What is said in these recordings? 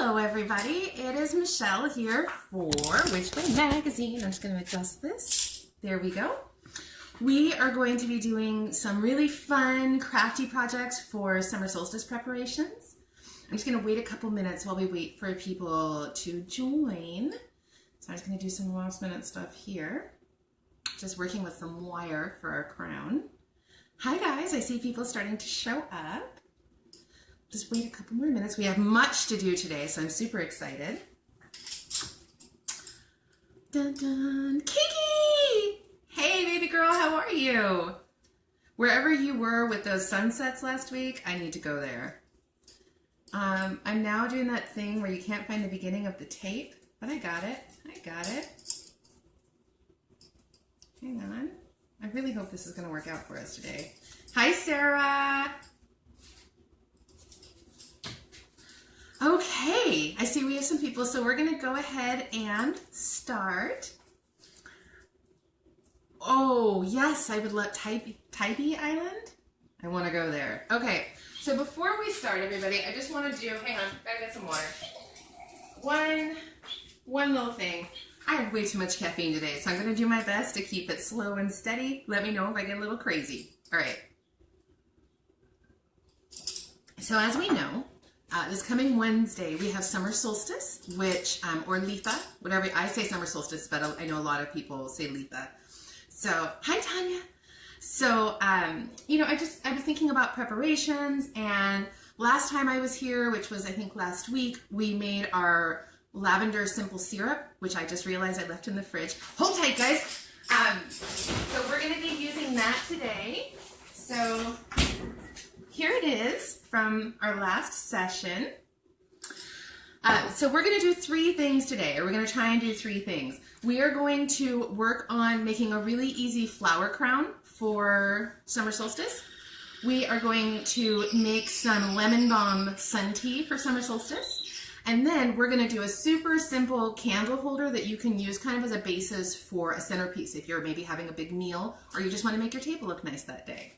Hello everybody, it is Michelle here for Which Way Magazine. I'm just going to adjust this. There we go. We are going to be doing some really fun, crafty projects for summer solstice preparations. I'm just going to wait a couple minutes while we wait for people to join. So I'm just going to do some last minute stuff here. Just working with some wire for our crown. Hi guys, I see people starting to show up. Just wait a couple more minutes. We have much to do today, so I'm super excited. Dun dun! Kiki! Hey baby girl, how are you? Wherever you were with those sunsets last week, I need to go there. I'm now doing that thing where you can't find the beginning of the tape, but I got it. I got it. Hang on. I really hope this is going to work out for us today. Hi, Sarah. Okay, I see we have some people, so we're going to go ahead and start. Oh, yes, I would love Tybee Island. I want to go there. Okay, so before we start, everybody, I just want to do, hang on, gotta get some water. One little thing. I had way too much caffeine today, so I'm going to do my best to keep it slow and steady. Let me know if I get a little crazy. All right. So as we know, this coming Wednesday, we have summer solstice, which, or Litha, whatever, I say summer solstice, but I know a lot of people say Litha. So, hi Tanya. So, you know, I was thinking about preparations, and last time I was here, which was I think last week, we made our lavender simple syrup, which I just realized I left in the fridge. Hold tight, guys. So we're going to be using that today. So here it is from our last session. So we're going to do three things today, or we're going to try and do three things. We are going to work on making a really easy flower crown for summer solstice. We are going to make some lemon balm sun tea for summer solstice. And then we're going to do a super simple candle holder that you can use kind of as a basis for a centerpiece if you're maybe having a big meal or you just want to make your table look nice that day.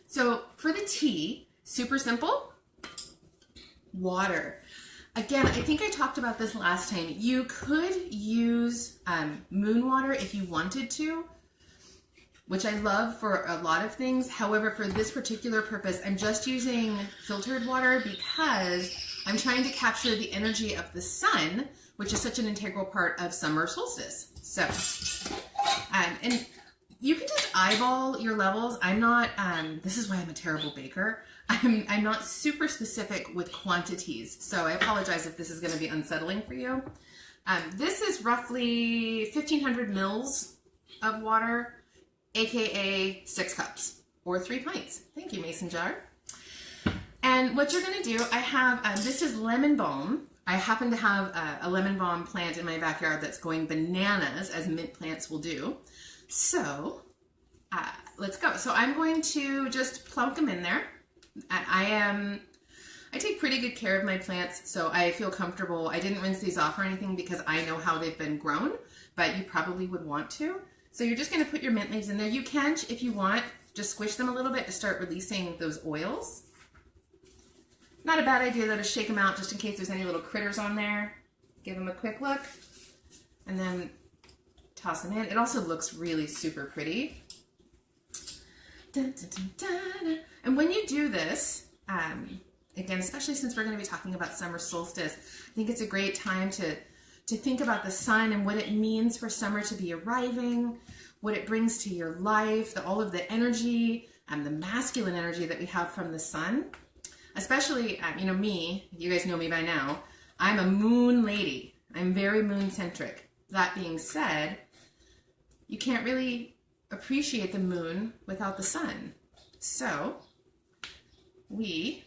So for the tea, super simple, water. Again, I think I talked about this last time. You could use moon water if you wanted to, which I love for a lot of things. However, for this particular purpose, I'm just using filtered water because I'm trying to capture the energy of the sun, which is such an integral part of summer solstice. So, and you can just eyeball your levels. I'm not, this is why I'm a terrible baker. I'm not super specific with quantities, so I apologize if this is going to be unsettling for you. This is roughly 1,500 mils of water, aka 6 cups or 3 pints. Thank you, mason jar. And what you're going to do, I have, this is lemon balm. I happen to have a lemon balm plant in my backyard that's going bananas, as mint plants will do. So let's go. So I'm going to just plunk them in there. I take pretty good care of my plants, so I feel comfortable. I didn't rinse these off or anything because I know how they've been grown, but you probably would want to. So you're just going to put your mint leaves in there. You can, if you want, just squish them a little bit to start releasing those oils. Not a bad idea though to shake them out just in case there's any little critters on there. Give them a quick look and then toss them in. It also looks really super pretty. Dun, dun, dun, dun. And when you do this, again, especially since we're going to be talking about summer solstice, I think it's a great time to think about the sun and what it means for summer to be arriving, what it brings to your life, all of the energy and the masculine energy that we have from the sun. Especially, you know, me, you guys know me by now, I'm a moon lady. I'm very moon centric. That being said, you can't really appreciate the moon without the sun. So we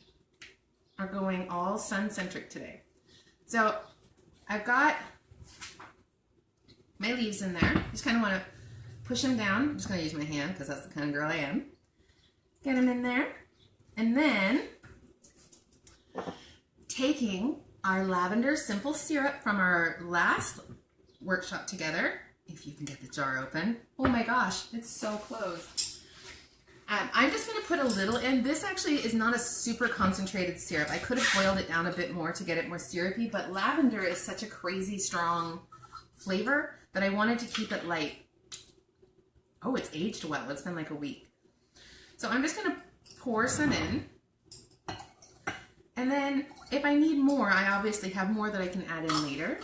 are going all sun centric today. So I've got my leaves in there. Just kind of want to push them down. I'm just going to use my hand because that's the kind of girl I am. Get them in there. And then taking our lavender simple syrup from our last workshop together, if you can get the jar open. Oh my gosh, it's so closed. I'm just going to put a little in. This actually is not a super concentrated syrup. I could have boiled it down a bit more to get it more syrupy, but lavender is such a crazy strong flavor that I wanted to keep it light. Oh, it's aged well. It's been like a week. So I'm just going to pour some in. And then if I need more, I obviously have more that I can add in later.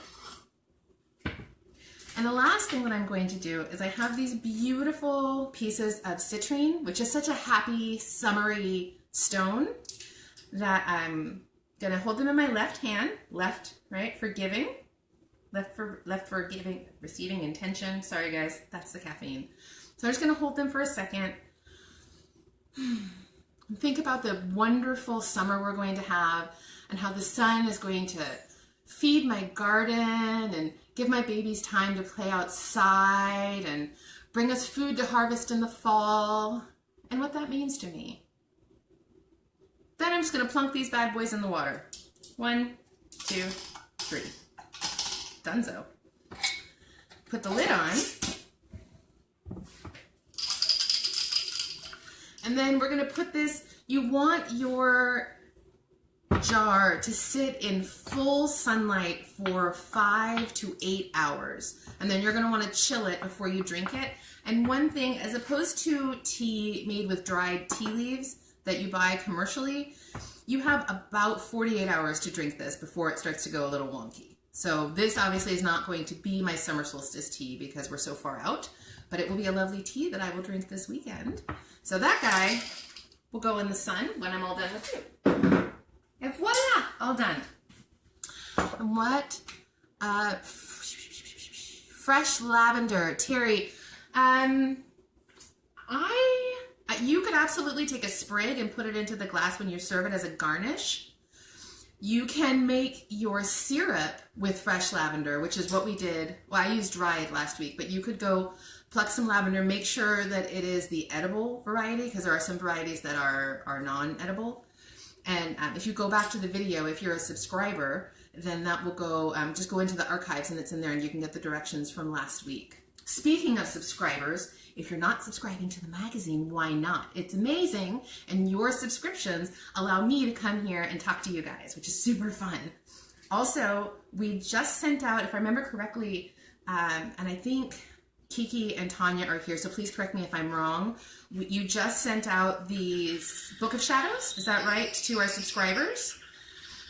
And the last thing that I'm going to do is I have these beautiful pieces of citrine, which is such a happy, summery stone, that I'm going to hold them in my left hand, left, right, for giving, left for giving, receiving intention. Sorry guys, that's the caffeine. So I'm just going to hold them for a second. Think about the wonderful summer we're going to have and how the sun is going to feed my garden and give my babies time to play outside and bring us food to harvest in the fall, and what that means to me. Then I'm just going to plunk these bad boys in the water. 1, 2, 3. Donezo. Put the lid on. And then we're going to put this, you want your jar to sit in full sunlight for 5 to 8 hours. And then you're going to want to chill it before you drink it. And one thing, as opposed to tea made with dried tea leaves that you buy commercially, you have about 48 hours to drink this before it starts to go a little wonky. So this obviously is not going to be my summer solstice tea because we're so far out, but it will be a lovely tea that I will drink this weekend. So that guy will go in the sun when I'm all done with you. And voila, all done. And what? Fresh lavender, Terry. You could absolutely take a sprig and put it into the glass when you serve it as a garnish. You can make your syrup with fresh lavender, which is what we did. Well, I used dried last week, but you could go pluck some lavender, make sure that it is the edible variety, because there are some varieties that are non-edible. And if you go back to the video, if you're a subscriber, then that will go, just go into the archives and it's in there and you can get the directions from last week. Speaking of subscribers, if you're not subscribing to the magazine, why not? It's amazing, and your subscriptions allow me to come here and talk to you guys, which is super fun. Also, we just sent out, if I remember correctly, and I think Kiki and Tanya are here, so please correct me if I'm wrong. You just sent out the Book of Shadows, is that right, to our subscribers?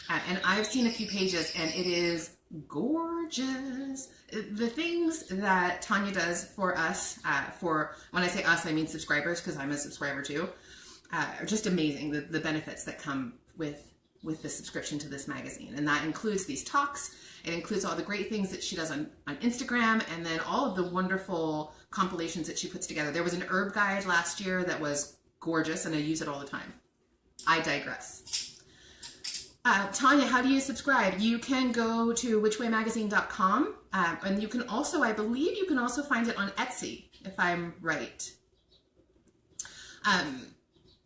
And I've seen a few pages, and it is gorgeous. The things that Tanya does for us, when I say us, I mean subscribers, because I'm a subscriber too, are just amazing, the benefits that come with the subscription to this magazine. And that includes these talks, it includes all the great things that she does on Instagram, and then all of the wonderful compilations that she puts together. There was an herb guide last year that was gorgeous, and I use it all the time. I digress. Tanya, how do you subscribe? You can go to whichwaymagazine.com, and you can also, I believe you can also find it on Etsy, if I'm right.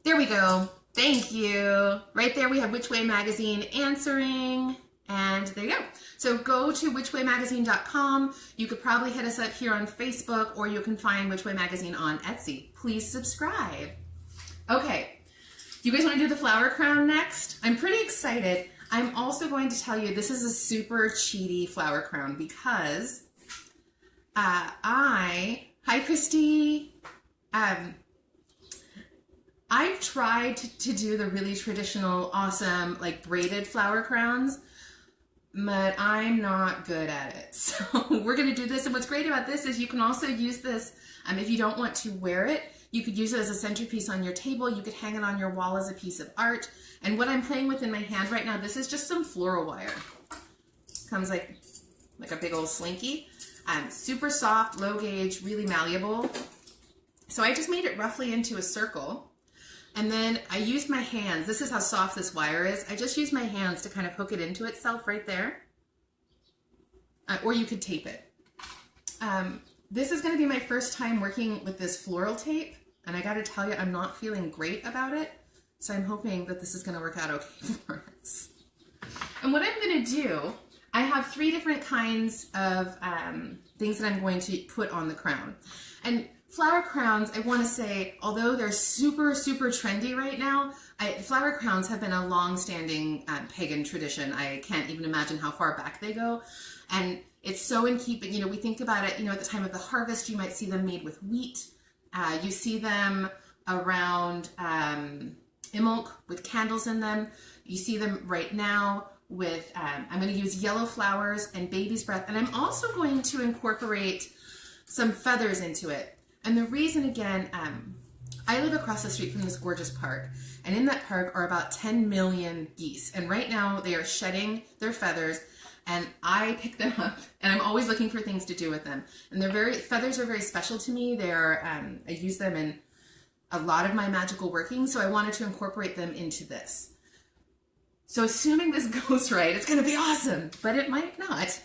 There we go. Thank you. Right there we have Which Way Magazine answering, and there you go. So go to whichwaymagazine.com. You could probably hit us up here on Facebook, or you can find Which Way Magazine on Etsy. Please subscribe. Okay. You guys want to do the flower crown next? I'm pretty excited. I'm also going to tell you this is a super cheaty flower crown because hi Christy. I've tried to do the really traditional, awesome, like braided flower crowns, but I'm not good at it. So we're going to do this. And what's great about this is you can also use this if you don't want to wear it. You could use it as a centerpiece on your table. You could hang it on your wall as a piece of art. And what I'm playing with in my hand right now, this is just some floral wire. Comes like a big old slinky. Super soft, low gauge, really malleable. So I just made it roughly into a circle. And then I used my hands. This is how soft this wire is. I just used my hands to kind of hook it into itself right there. Or you could tape it. This is going to be my first time working with this floral tape. And I got to tell you, I'm not feeling great about it. So I'm hoping that this is going to work out okay for us. And what I'm going to do, I have 3 different kinds of things that I'm going to put on the crown. And Flower crowns, I want to say, although they're super, super trendy right now, flower crowns have been a long-standing pagan tradition. I can't even imagine how far back they go. And it's so in keeping, you know, we think about it, you know, at the time of the harvest, you might see them made with wheat. You see them around Imbolc with candles in them. You see them right now with, I'm going to use yellow flowers and baby's breath. And I'm also going to incorporate some feathers into it. And the reason, again, I live across the street from this gorgeous park, and in that park are about 10 million geese. And right now they are shedding their feathers, and I pick them up, and I'm always looking for things to do with them. And feathers are very special to me. They're, I use them in a lot of my magical working, so I wanted to incorporate them into this. So assuming this goes right, it's gonna be awesome, but it might not.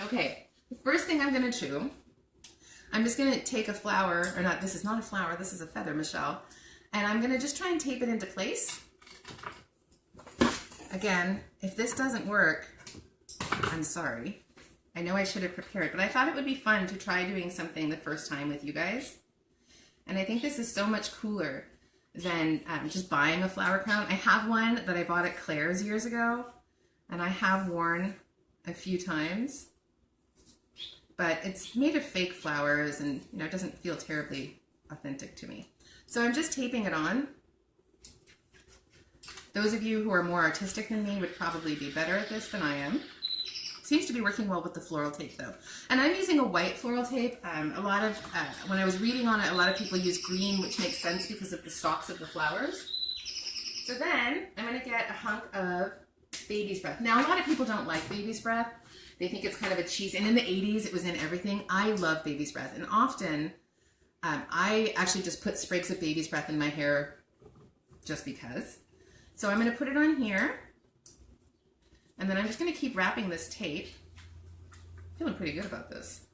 Okay, the first thing I'm gonna do, I'm just going to take a flower, or not, this is not a flower, this is a feather, Michelle, and I'm going to just try and tape it into place. Again, if this doesn't work, I'm sorry. I know I should have prepared, but I thought it would be fun to try doing something the first time with you guys. And I think this is so much cooler than just buying a flower crown. I have one that I bought at Claire's years ago, and I have worn a few times. But it's made of fake flowers, and you know, it doesn't feel terribly authentic to me. So I'm just taping it on. Those of you who are more artistic than me would probably be better at this than I am. Seems to be working well with the floral tape though. And I'm using a white floral tape. A lot of, when I was reading on it, a lot of people use green, which makes sense because of the stalks of the flowers. So then I'm gonna get a hunk of baby's breath. Now a lot of people don't like baby's breath. They think it's kind of a cheese, and in the 80s it was in everything. I love baby's breath, and often I actually just put sprigs of baby's breath in my hair just because. So I'm going to put it on here, and then I'm just going to keep wrapping this tape. Feeling pretty good about this.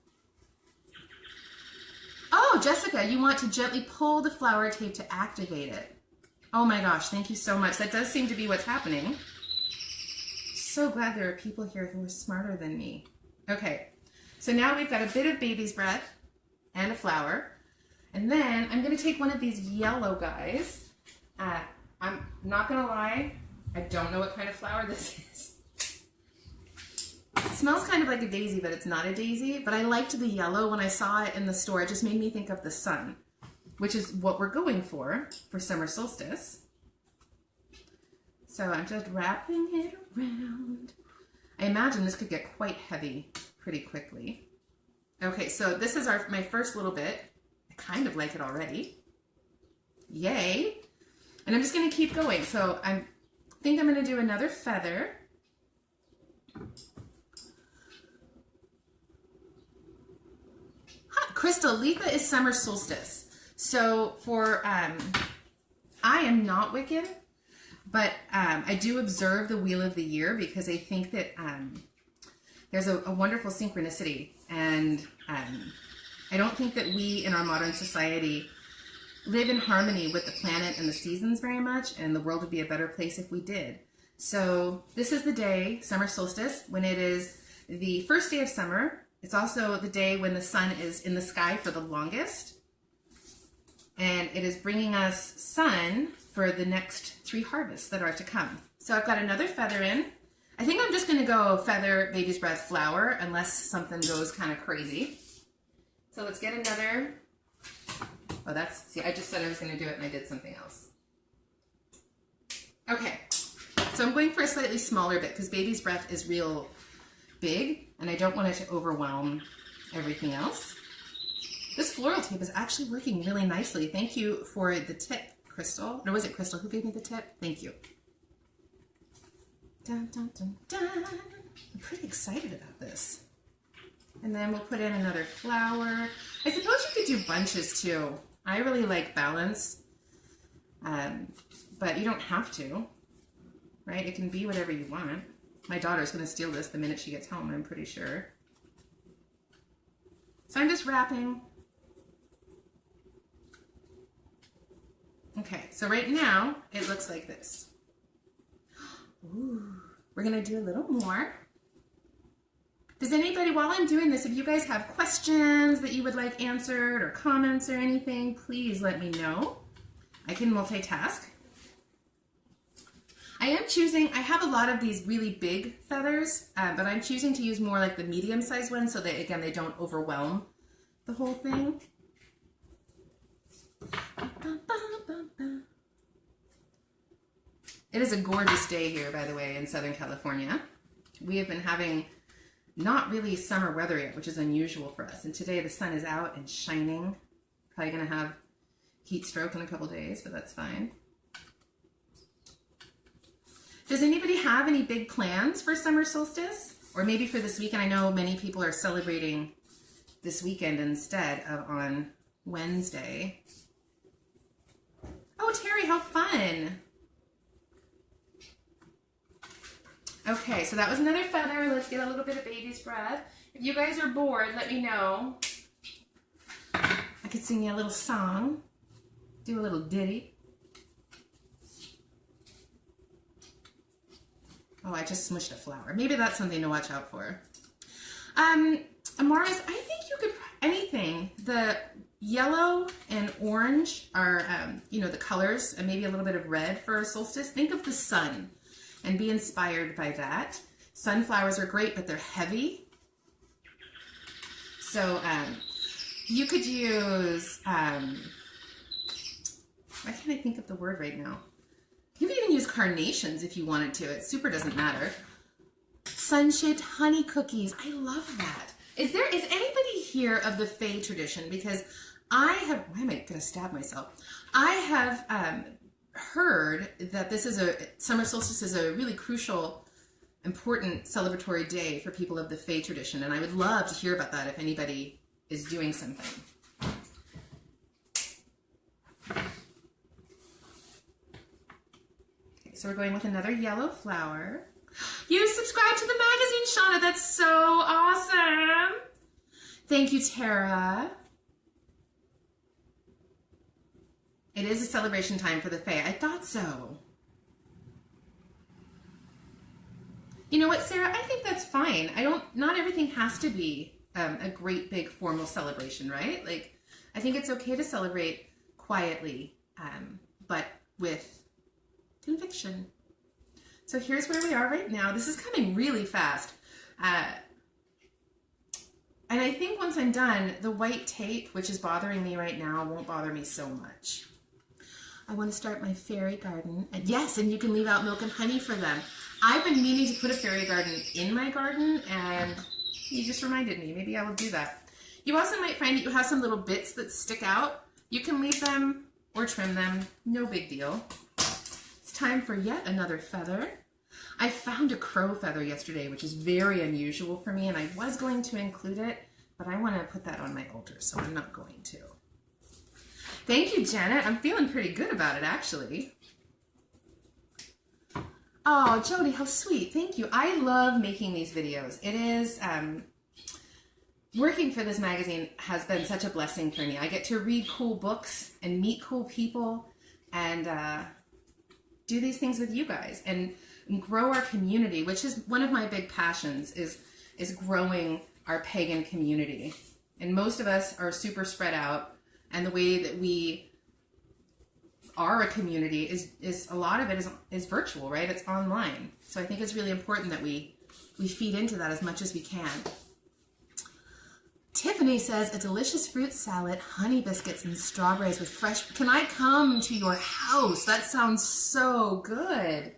Oh, Jessica, you want to gently pull the flower tape to activate it. Oh my gosh, thank you so much. That does seem to be what's happening. So glad there are people here who are smarter than me. Okay, so now we've got a bit of baby's breath and a flower. And then I'm going to take one of these yellow guys. I'm not going to lie, I don't know what kind of flower this is. It smells kind of like a daisy, but it's not a daisy. But I liked the yellow when I saw it in the store. It just made me think of the sun, which is what we're going for summer solstice. So I'm just wrapping it around. I imagine this could get quite heavy pretty quickly. Okay, so this is my first little bit. I kind of like it already. Yay. And I'm just going to keep going. So I think I'm going to do another feather. Crystal, Letha is summer solstice. So for, I am not Wiccan. But I do observe the Wheel of the Year because I think that there's a wonderful synchronicity. And I don't think that we in our modern society live in harmony with the planet and the seasons very much, and the world would be a better place if we did. So this is the day, summer solstice, when it is the first day of summer. It's also the day when the sun is in the sky for the longest. And it is bringing us sun for the next 3 harvests that are to come. So I've got another feather in. I think I'm just going to go feather, baby's breath, flower, unless something goes kind of crazy. So let's get another. Oh, see, I just said I was going to do it and I did something else. Okay, so I'm going for a slightly smaller bit because baby's breath is real big and I don't want it to overwhelm everything else. This floral tape is actually working really nicely. Thank you for the tip, Crystal. Or was it Crystal who gave me the tip? Thank you. Dun, dun, dun, dun. I'm pretty excited about this. And then we'll put in another flower. I suppose you could do bunches too. I really like balance, but you don't have to, right? It can be whatever you want. My daughter's going to steal this the minute she gets home, I'm pretty sure. So I'm just wrapping. Okay, so right now it looks like this. Ooh, we're going to do a little more. Does anybody, while I'm doing this, if you guys have questions that you would like answered or comments or anything, please let me know. I can multitask. I have a lot of these really big feathers, but I'm choosing to use more like the medium-sized ones so that, again, they don't overwhelm the whole thing. It is a gorgeous day here, by the way, in Southern California. We have been having not really summer weather yet, which is unusual for us. And today the sun is out and shining. Probably going to have heat stroke in a couple days, but that's fine. Does anybody have any big plans for summer solstice? Or maybe for this weekend? I know many people are celebrating this weekend instead of on Wednesday. Oh, Terry, how fun. Okay, so that was another feather. Let's get a little bit of baby's breath. If you guys are bored, let me know. I could sing you a little song, do a little ditty. Oh, I just smushed a flower. Maybe that's something to watch out for. Amaris, I think you could, anything. The yellow and orange are, the colors, and maybe a little bit of red for a solstice. Think of the sun and be inspired by that. Sunflowers are great, but they're heavy. So you could use, why can't I think of the word right now? You could even use carnations if you wanted to. It super doesn't matter. Sun-shaped honey cookies. I love that. Is anybody here of the Fae tradition? Because why am I going to stab myself? I have heard that summer solstice is a really crucial, important celebratory day for people of the Fae tradition. And I would love to hear about that if anybody is doing something. So we're going with another yellow flower. You subscribe to the magazine, Shauna. That's so awesome. Thank you, Tara. It is a celebration time for the Fae. I thought so. You know what, Sarah? I think that's fine. Not everything has to be a great big formal celebration, right? Like, I think it's okay to celebrate quietly, but with conviction. So here's where we are right now. This is coming really fast. And I think once I'm done, the white tape, which is bothering me right now, won't bother me so much. I want to start my fairy garden. And yes, and you can leave out milk and honey for them. I've been meaning to put a fairy garden in my garden, and you just reminded me. Maybe I will do that. You also might find that you have some little bits that stick out. You can leave them or trim them. No big deal. Time for yet another feather. I found a crow feather yesterday, which is very unusual for me, and I was going to include it, but I want to put that on my altar, so I'm not going to. Thank you, Janet. I'm feeling pretty good about it, actually. Oh, Jody, how sweet. Thank you. I love making these videos. It is, working for this magazine has been such a blessing for me. I get to read cool books and meet cool people and do these things with you guys and grow our community, which is one of my big passions, is growing our pagan community. And most of us are super spread out, and the way that we are a community is a lot of it is virtual, right? It's online. So I think it's really important that we feed into that as much as we can. Tiffany says, a delicious fruit salad, honey biscuits, and strawberries with fresh... Can I come to your house? That sounds so good.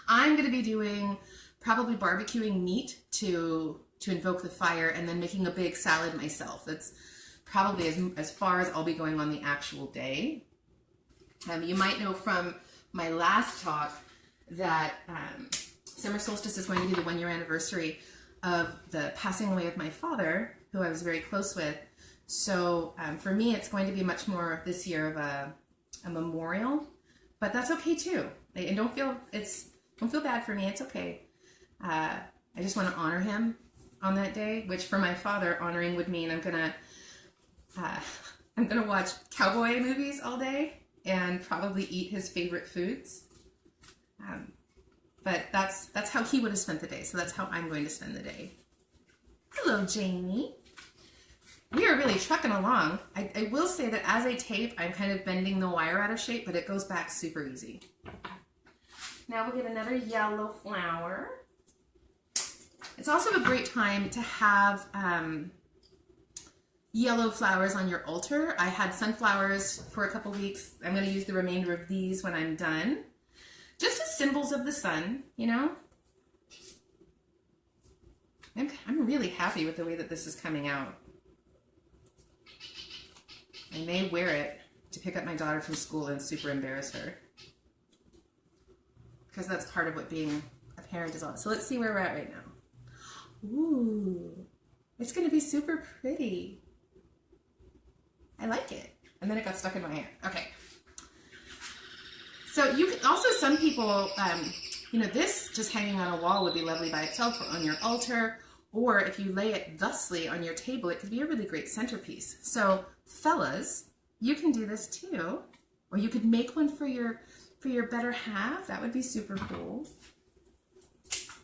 I'm going to be doing probably barbecuing meat to invoke the fire, and then making a big salad myself. That's probably as far as I'll be going on the actual day. You might know from my last talk that summer solstice is going to be the 1-year anniversary of the passing away of my father, who I was very close with. So for me, it's going to be much more this year of a memorial, but that's okay too. And don't feel bad for me. It's okay. I just want to honor him on that day, which for my father, honoring would mean I'm gonna watch cowboy movies all day and probably eat his favorite foods. But that's how he would have spent the day. So that's how I'm going to spend the day. Hello, Jamie. We are really trucking along. I will say that as I tape, I'm kind of bending the wire out of shape, but it goes back super easy. Now we'll get another yellow flower. It's also a great time to have yellow flowers on your altar. I had sunflowers for a couple weeks. I'm going to use the remainder of these when I'm done. Just as symbols of the sun, you know? I'm really happy with the way that this is coming out. I may wear it to pick up my daughter from school and super embarrass her. Because that's part of what being a parent is all. So let's see where we're at right now. Ooh, it's going to be super pretty. I like it. And then it got stuck in my hand. Okay. So you can also, some people, you know, this just hanging on a wall would be lovely by itself or on your altar. Or if you lay it thusly on your table, it could be a really great centerpiece. So fellas, you can do this too. Or you could make one for your better half. That would be super cool.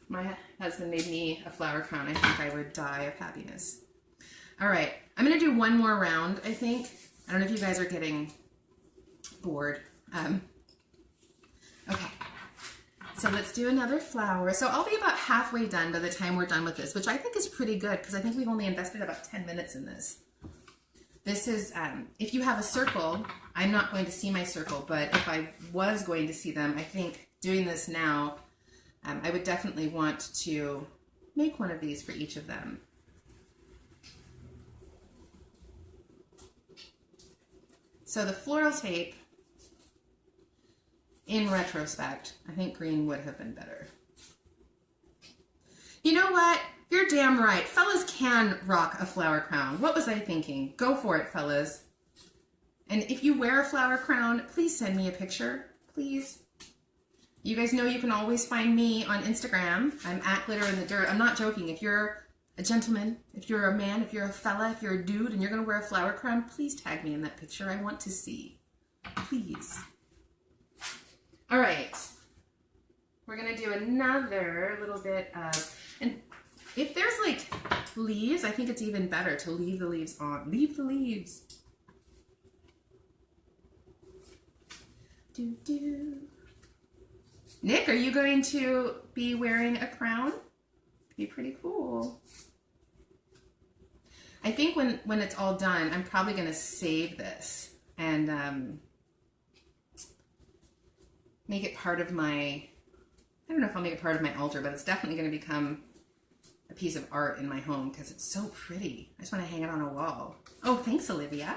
My husband made me a flower crown. I think I would die of happiness. All right, I'm gonna do one more round, I think. I don't know if you guys are getting bored. Okay, so let's do another flower. So I'll be about halfway done by the time we're done with this, which I think is pretty good because I think we've only invested about 10 minutes in this. This is, if you have a circle, I'm not going to see my circle, but if I was going to see them, I think doing this now, I would definitely want to make one of these for each of them. So the floral tape, in retrospect, I think green would have been better. You know what? You're damn right. Fellas can rock a flower crown. What was I thinking? Go for it, fellas. And if you wear a flower crown, please send me a picture, please. You guys know you can always find me on Instagram. I'm at Glitter in the Dirt. I'm not joking. If you're a gentleman, if you're a man, if you're a fella, if you're a dude and you're going to wear a flower crown, please tag me in that picture. I want to see. Please. All right. We're going to do another little bit of... And if there's like leaves, I think it's even better to leave the leaves on. Leave the leaves. Do, do. Nick, are you going to be wearing a crown? Be pretty cool. I think when it's all done, I'm probably going to save this and make it part of my, I don't know if I'll make it part of my altar, but it's definitely going to become a piece of art in my home because it's so pretty. I just want to hang it on a wall. Oh, thanks, Olivia.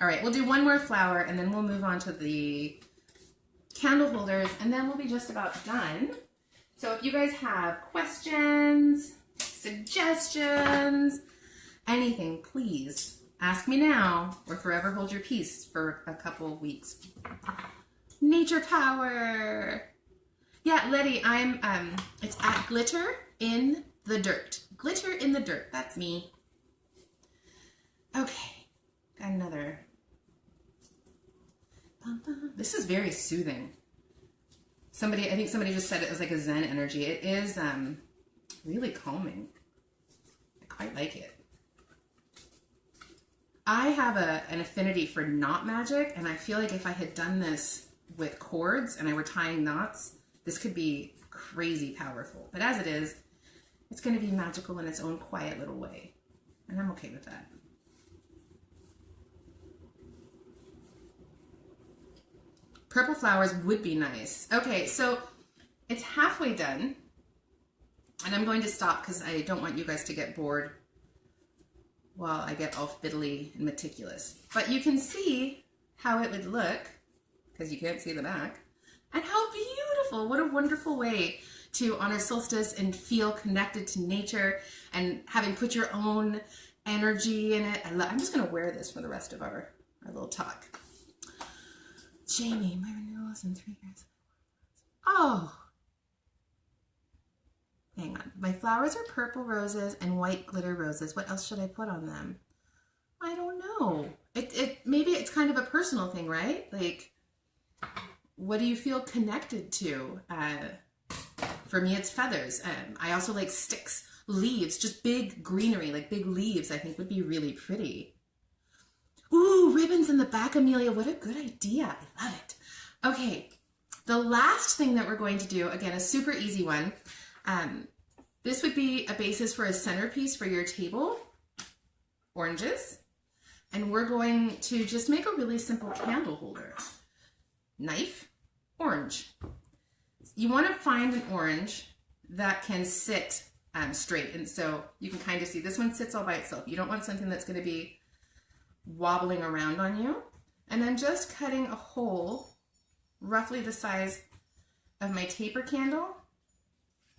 All right, we'll do one more flower and then we'll move on to the candle holders and then we'll be just about done. So if you guys have questions, suggestions, anything, please ask me now or forever hold your peace for a couple weeks. Nature power. Yeah, Letty, I'm, it's at Glitter in the Dirt. Glitter in the Dirt, that's me. Okay, got another. This is very soothing. I think somebody just said it was like a Zen energy. It is really calming. I quite like it. I have an affinity for knot magic, and I feel like if I had done this with cords and I were tying knots, this could be crazy powerful. But as it is, it's going to be magical in its own quiet little way. And I'm okay with that. Purple flowers would be nice. Okay, so it's halfway done. And I'm going to stop because I don't want you guys to get bored while I get all fiddly and meticulous. But you can see how it would look, because you can't see the back. And how beautiful. What a wonderful way to honor solstice and feel connected to nature and having put your own energy in it. I'm just going to wear this for the rest of our little talk. Jamie, my renewal is in 3 years. Oh. Hang on. My flowers are purple roses and white glitter roses. What else should I put on them? I don't know. Maybe it's kind of a personal thing, right? Like, what do you feel connected to? For me, it's feathers. I also like sticks. leaves, just big greenery, like big leaves, I think would be really pretty. Ooh, ribbons in the back, Amelia. What a good idea. I love it. Okay, the last thing that we're going to do, again, a super easy one. This would be a basis for a centerpiece for your table. Oranges. And we're going to just make a really simple candle holder. Knife, orange. You want to find an orange that can sit straight. And so you can kind of see this one sits all by itself. You don't want something that's going to be wobbling around on you. And then just cutting a hole roughly the size of my taper candle.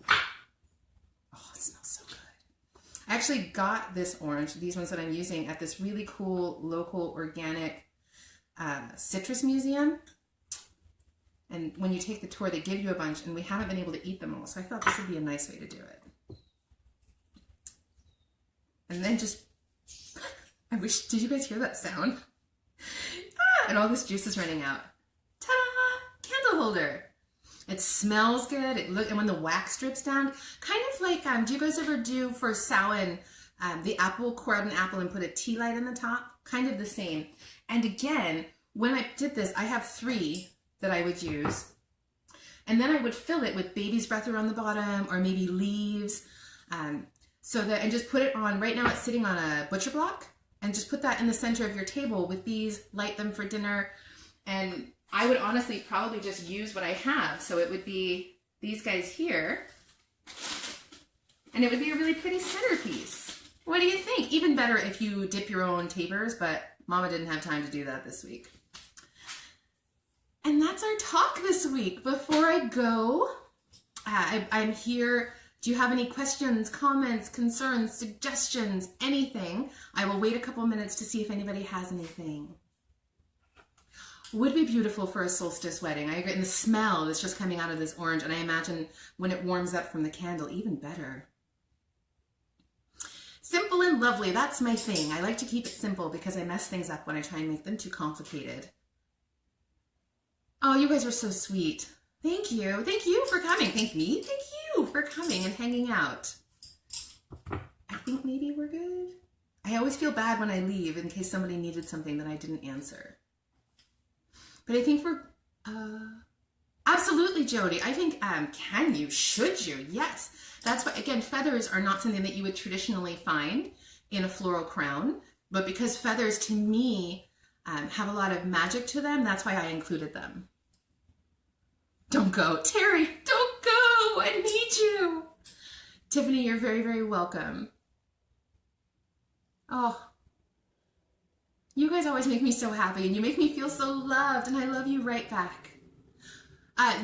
Oh, it smells so good. I actually got this orange, these ones that I'm using, at this really cool local organic citrus museum. And when you take the tour, they give you a bunch, and we haven't been able to eat them all. So I thought this would be a nice way to do it. And then just, did you guys hear that sound? And all this juice is running out. Ta-da! Candle holder. It smells good. And when the wax drips down, kind of like, do you guys ever do for Samhain, the apple, core out an apple and put a tea light in the top? Kind of the same. And again, when I did this, I have 3 that I would use. And then I would fill it with baby's breath around the bottom or maybe leaves. And just put it on, right now it's sitting on a butcher block, and just put that in the center of your table with these, light them for dinner. And I would honestly probably just use what I have. So it would be these guys here, and it would be a really pretty centerpiece. What do you think? Even better if you dip your own tapers, but Mama didn't have time to do that this week. And that's our talk this week. Before I go, I'm here. Do you have any questions, comments, concerns, suggestions, anything? I will wait a couple minutes to see if anybody has anything. Would be beautiful for a solstice wedding. I agree. And the smell that's just coming out of this orange, and I imagine when it warms up from the candle, even better. Simple and lovely. That's my thing. I like to keep it simple because I mess things up when I try and make them too complicated. Oh, you guys are so sweet. Thank you. Thank you for coming. Thank me. Thank you for coming and hanging out. I think maybe we're good. I always feel bad when I leave in case somebody needed something that I didn't answer. But I think we're, absolutely, Jody. I think, can you, should you? Yes. That's why, again, feathers are not something that you would traditionally find in a floral crown. But because feathers, to me, have a lot of magic to them, that's why I included them. Don't go. Terry, don't go. I need you. Tiffany, you're very, very welcome. Oh, you guys always make me so happy, and you make me feel so loved, and I love you right back.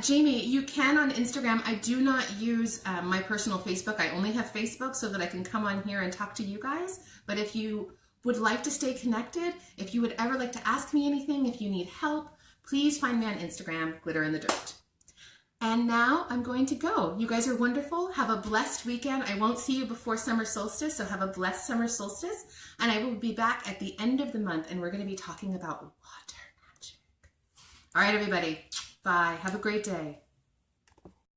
Jamie, you can on Instagram. I do not use my personal Facebook. I only have Facebook so that I can come on here and talk to you guys. But if you would like to stay connected, if you would ever like to ask me anything, if you need help, please find me on Instagram, Glitter in the Dirt. And now I'm going to go. You guys are wonderful. Have a blessed weekend. I won't see you before summer solstice, so have a blessed summer solstice. And I will be back at the end of the month, and we're going to be talking about water magic. All right, everybody. Bye. Have a great day.